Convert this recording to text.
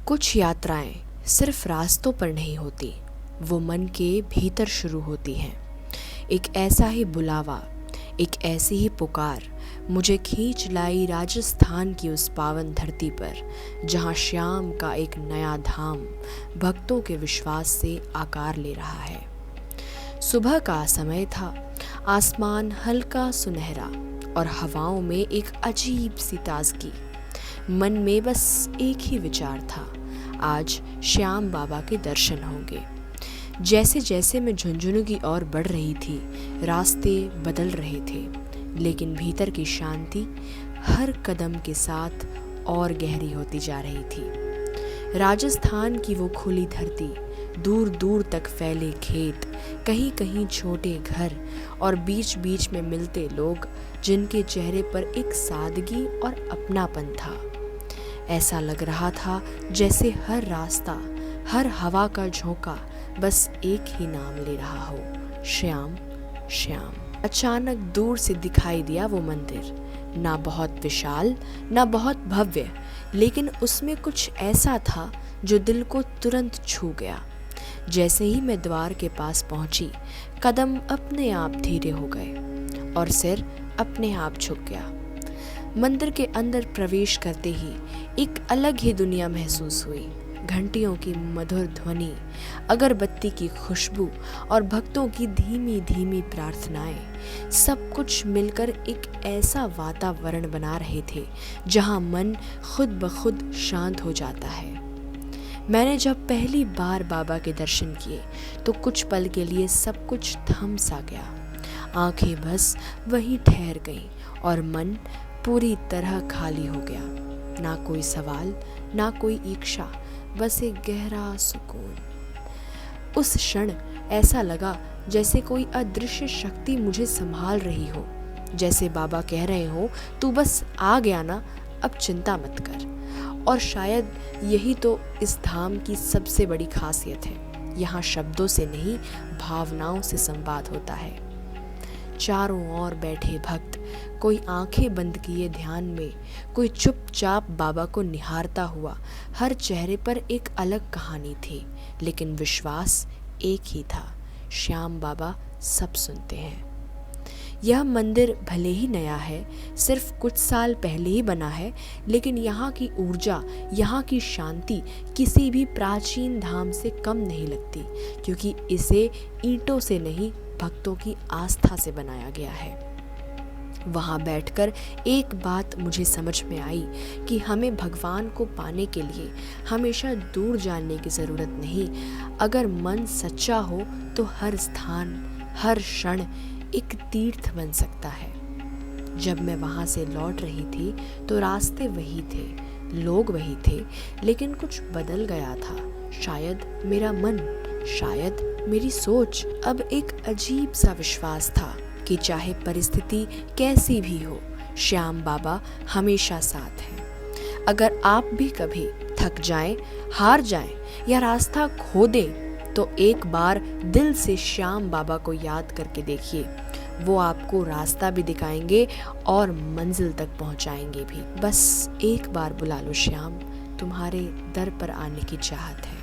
कुछ यात्राएं सिर्फ रास्तों पर नहीं होती, वो मन के भीतर शुरू होती हैं। एक ऐसा ही बुलावा, एक ऐसी ही पुकार मुझे खींच लाई राजस्थान की उस पावन धरती पर, जहां श्याम का एक नया धाम भक्तों के विश्वास से आकार ले रहा है। सुबह का समय था, आसमान हल्का सुनहरा और हवाओं में एक अजीब सी ताजगी। मन में बस एक ही विचार था, आज श्याम बाबा के दर्शन होंगे। जैसे जैसे मैं झुंझुनू की ओर बढ़ रही थी, रास्ते बदल रहे थे, लेकिन भीतर की शांति हर कदम के साथ और गहरी होती जा रही थी। राजस्थान की वो खुली धरती, दूर दूर तक फैले खेत, कहीं कहीं छोटे घर और बीच बीच में मिलते लोग, जिनके चेहरे पर एक सादगी और अपनापन था। ऐसा लग रहा था जैसे हर रास्ता, हर हवा का झोंका बस एक ही नाम ले रहा हो, श्याम श्याम। अचानक दूर से दिखाई दिया वो मंदिर, ना बहुत विशाल ना बहुत भव्य, लेकिन उसमें कुछ ऐसा था जो दिल को तुरंत छू गया। जैसे ही मैं द्वार के पास पहुंची, कदम अपने आप धीरे हो गए और सिर अपने आप झुक गया। मंदिर के अंदर प्रवेश करते ही एक अलग ही दुनिया महसूस हुई। घंटियों की मधुर ध्वनि, अगरबत्ती की खुशबू और भक्तों की धीमी धीमी प्रार्थनाएं, सब कुछ मिलकर एक ऐसा वातावरण बना रहे थे जहां मन खुद ब खुद शांत हो जाता है। मैंने जब पहली बार बाबा के दर्शन किए तो कुछ पल के लिए सब कुछ थम सा गया। आंखें बस वहीं ठहर गईं और मन पूरी तरह खाली हो गया। ना कोई सवाल, ना कोई इच्छा, बस एक गहरा सुकून। उस क्षण ऐसा लगा जैसे कोई अदृश्य शक्ति मुझे संभाल रही हो, जैसे बाबा कह रहे हो, तू बस आ गया ना, अब चिंता मत कर। और शायद यही तो इस धाम की सबसे बड़ी खासियत है। यहाँ शब्दों से नहीं, भावनाओं से संवाद होता है। चारों ओर बैठे भक्त, कोई आंखें बंद किए ध्यान में, कोई चुपचाप बाबा को निहारता हुआ। हर चेहरे पर एक अलग कहानी थी, लेकिन विश्वास एक ही था, श्याम बाबा सब सुनते हैं। यह मंदिर भले ही नया है, सिर्फ कुछ साल पहले ही बना है, लेकिन यहाँ की ऊर्जा, यहाँ की शांति किसी भी प्राचीन धाम से कम नहीं लगती, क्योंकि इसे ईंटों से नहीं, भक्तों की आस्था से बनाया गया है। वहाँ बैठकर एक बात मुझे समझ में आई कि हमें भगवान को पाने के लिए हमेशा दूर जाने की ज़रूरत नहीं। अगर मन सच्चा हो तो हर स्थान, हर क्षण एक तीर्थ बन सकता है। जब मैं वहाँ से लौट रही थी तो रास्ते वही थे, लोग वही थे, लेकिन कुछ बदल गया था। शायद मेरा मन, शायद मेरी सोच। अब एक अजीब सा विश्वास था कि चाहे परिस्थिति कैसी भी हो, श्याम बाबा हमेशा साथ हैं। अगर आप भी कभी थक जाएं, हार जाएं या रास्ता खो दें, तो एक बार दिल से श्याम बाबा को याद करके देखिए। वो आपको रास्ता भी दिखाएंगे और मंजिल तक पहुंचाएंगे भी। बस एक बार बुला लो श्याम, तुम्हारे दर पर आने की चाहत है।